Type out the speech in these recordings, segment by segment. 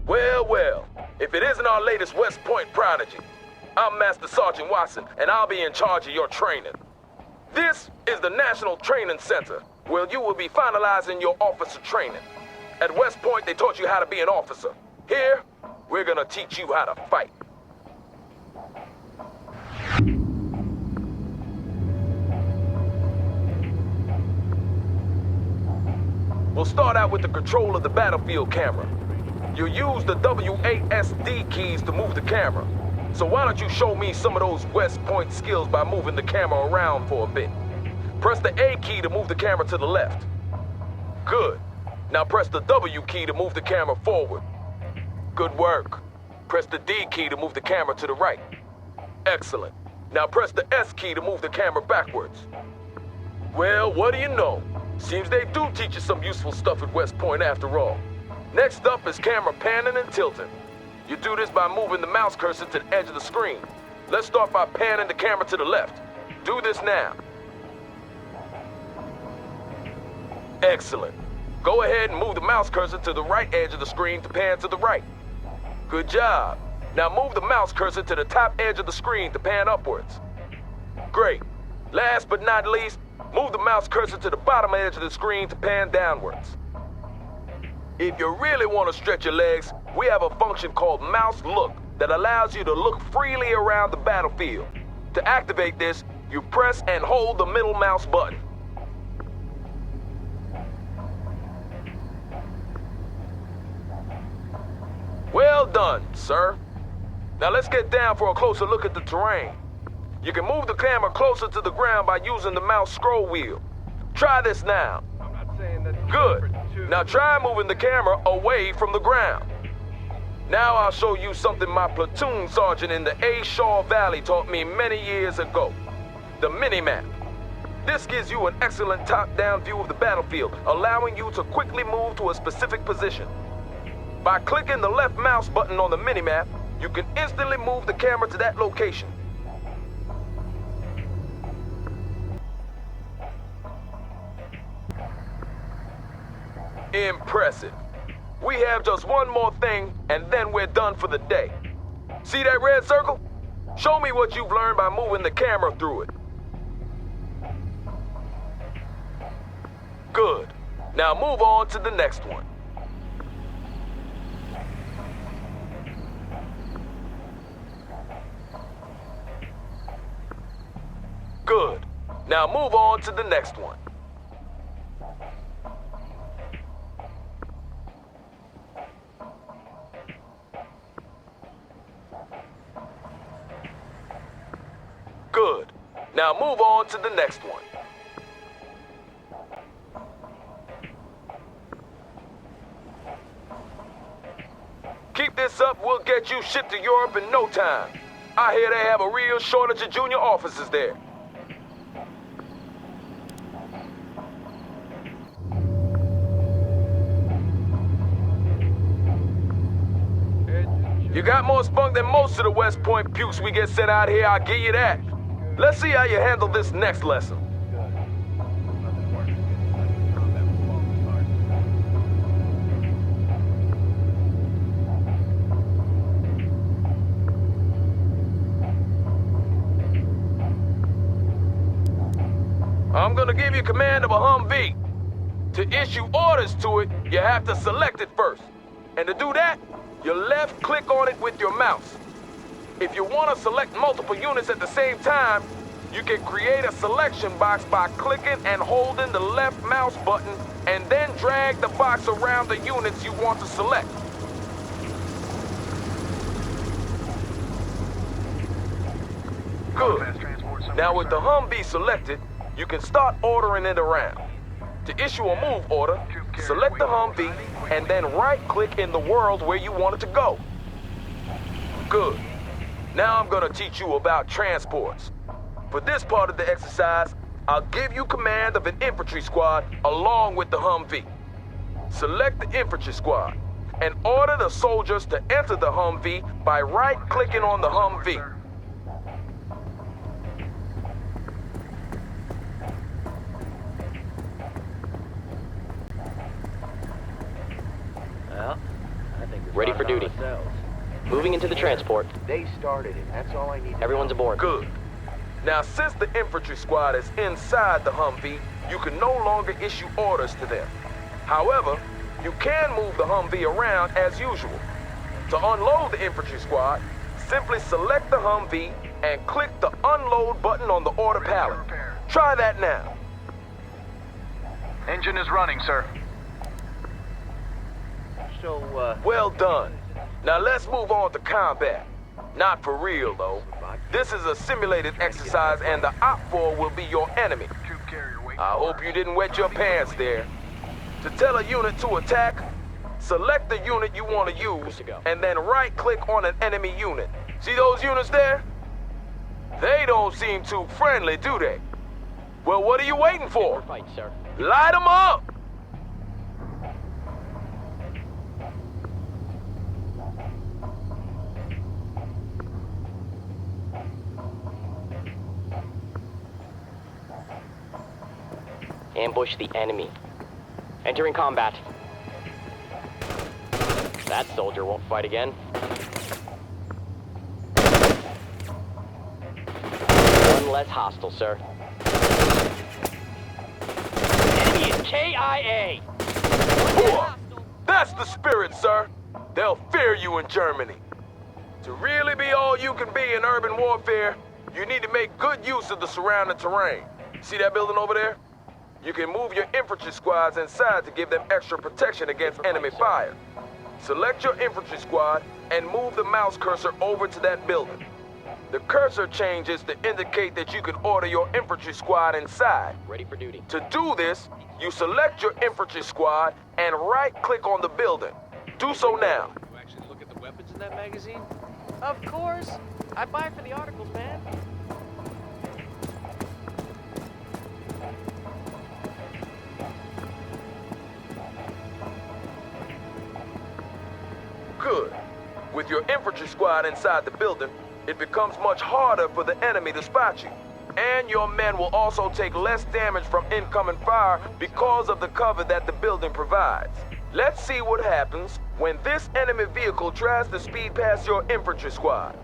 Well, well, if it isn't our latest West Point prodigy, I'm Master Sergeant Watson, and I'll be in charge of your training. This is the National Training Center, where you will be finalizing your officer training. At West Point, they taught you how to be an officer. Here, we're gonna teach you how to fight. We'll start out with the control of the battlefield camera. You'll use the WASD keys to move the camera. So why don't you show me some of those West Point skills by moving the camera around for a bit. Press the A key to move the camera to the left. Good. Now press the W key to move the camera forward. Good work. Press the D key to move the camera to the right. Excellent. Now press the S key to move the camera backwards. Well, what do you know? Seems they do teach you some useful stuff at West Point after all. Next up is camera panning and tilting. You do this by moving the mouse cursor to the edge of the screen. Let's start by panning the camera to the left. Do this now. Excellent. Go ahead and move the mouse cursor to the right edge of the screen to pan to the right. Good job. Now move the mouse cursor to the top edge of the screen to pan upwards. Great. Last but not least, move the mouse cursor to the bottom edge of the screen to pan downwards. If you really want to stretch your legs, we have a function called Mouse Look that allows you to look freely around the battlefield. To activate this, you press and hold the middle mouse button. Well done, sir. Now let's get down for a closer look at the terrain. You can move the camera closer to the ground by using the mouse scroll wheel. Try this now. Good. Now try moving the camera away from the ground. Now I'll show you something my platoon sergeant in the A. Shaw Valley taught me many years ago. The mini-map. This gives you an excellent top-down view of the battlefield, allowing you to quickly move to a specific position. By clicking the left mouse button on the mini-map, you can instantly move the camera to that location. Impressive. We have just one more thing, and then we're done for the day. See that red circle? Show me what you've learned by moving the camera through it. Good. Now move on to the next one. Good. Now move on to the next one. Good. Now move on to the next one. Keep this up, we'll get you shipped to Europe in no time. I hear they have a real shortage of junior officers there. You got more spunk than most of the West Point pukes we get sent out here, I'll give you that. Let's see how you handle this next lesson. I'm gonna give you command of a Humvee. To issue orders to it, you have to select it first. And to do that, you left click on it with your mouse. If you want to select multiple units at the same time, you can create a selection box by clicking and holding the left mouse button and then drag the box around the units you want to select. Good. Now with the Humvee selected, you can start ordering it around. To issue a move order, select the Humvee and then right-click in the world where you want it to go. Good. Now I'm gonna teach you about transports. For this part of the exercise, I'll give you command of an infantry squad along with the Humvee. Select the infantry squad and order the soldiers to enter the Humvee by right-clicking on the Humvee. Well, I think this Ready for duty. Moving into the transport. They started it. That's all I need. Everyone's aboard. Good. Now, since the infantry squad is inside the Humvee, you can no longer issue orders to them. However, you can move the Humvee around as usual. To unload the infantry squad, simply select the Humvee and click the unload button on the order pallet. Try that now. Engine is running, sir. So, Well done. Now let's move on to combat. Not for real, though. This is a simulated exercise and the OPFOR will be your enemy. I hope you didn't wet your pants there. To tell a unit to attack, select the unit you want to use and then right-click on an enemy unit. See those units there? They don't seem too friendly, do they? Well, what are you waiting for? Fight, sir. Light them up! Ambush the enemy. Entering combat. That soldier won't fight again. One less hostile, sir. Enemy is KIA! That's the spirit, sir. They'll fear you in Germany. To really be all you can be in urban warfare, you need to make good use of the surrounding terrain. See that building over there? You can move your infantry squads inside to give them extra protection against enemy fire. Select your infantry squad and move the mouse cursor over to that building. The cursor changes to indicate that you can order your infantry squad inside. Ready for duty. To do this, you select your infantry squad and right-click on the building. Do so now. You actually look at the weapons in that magazine? Of course. I buy for the articles, man. Good. With your infantry squad inside the building, it becomes much harder for the enemy to spot you. And your men will also take less damage from incoming fire because of the cover that the building provides. Let's see what happens when this enemy vehicle tries to speed past your infantry squad.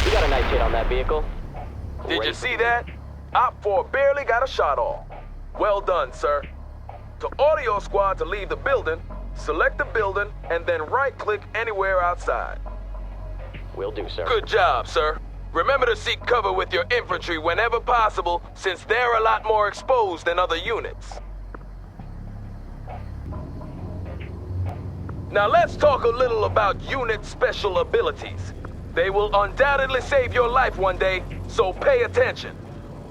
We got a nice hit on that vehicle. Did Ready you for see duty. that? OPFOR barely got a shot off. Well done, sir. To order your squad to leave the building, select the building and then right-click anywhere outside. Will do, sir. Good job, sir. Remember to seek cover with your infantry whenever possible, since they're a lot more exposed than other units. Now let's talk a little about unit special abilities. They will undoubtedly save your life one day, so pay attention.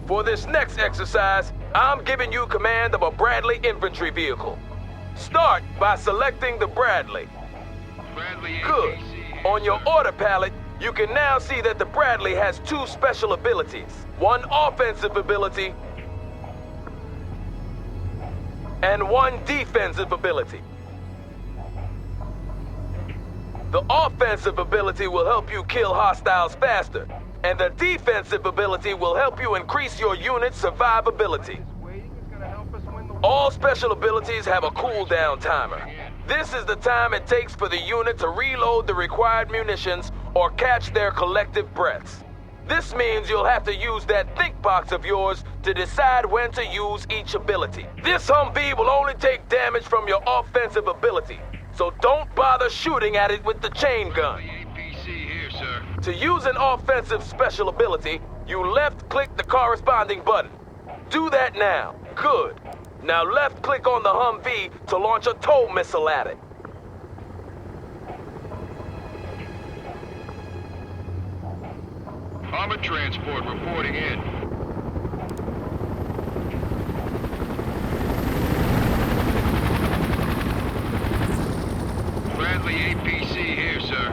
For this next exercise, I'm giving you command of a Bradley infantry vehicle. Start by selecting the Bradley. Good. On your order palette, you can now see that the Bradley has two special abilities. One offensive ability and one defensive ability. The offensive ability will help you kill hostiles faster, and the defensive ability will help you increase your unit's survivability. All special abilities have a cooldown timer. This is the time it takes for the unit to reload the required munitions or catch their collective breaths. This means you'll have to use that think box of yours to decide when to use each ability. This Humvee will only take damage from your offensive ability, so don't bother shooting at it with the chain gun. To use an offensive special ability, you left-click the corresponding button. Do that now. Good. Now left-click on the Humvee to launch a tow missile at it. Armored transport reporting in. Bradley APC here, sir.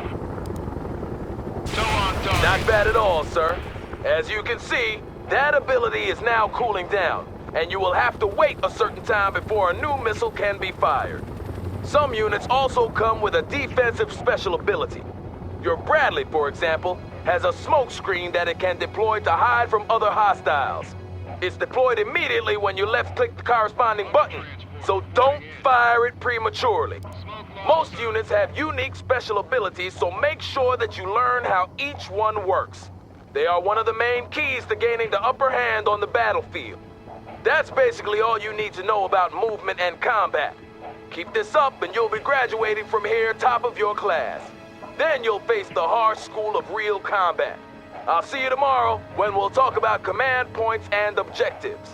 Tow on target. Not bad at all, sir. As you can see, that ability is now cooling down, and you will have to wait a certain time before a new missile can be fired. Some units also come with a defensive special ability. Your Bradley, for example, has a smoke screen that it can deploy to hide from other hostiles. It's deployed immediately when you left-click the corresponding button, so don't fire it prematurely. Smoke Most units have unique special abilities, so make sure that you learn how each one works. They are one of the main keys to gaining the upper hand on the battlefield. That's basically all you need to know about movement and combat. Keep this up and you'll be graduating from here top of your class. Then you'll face the harsh school of real combat. I'll see you tomorrow when we'll talk about command points and objectives.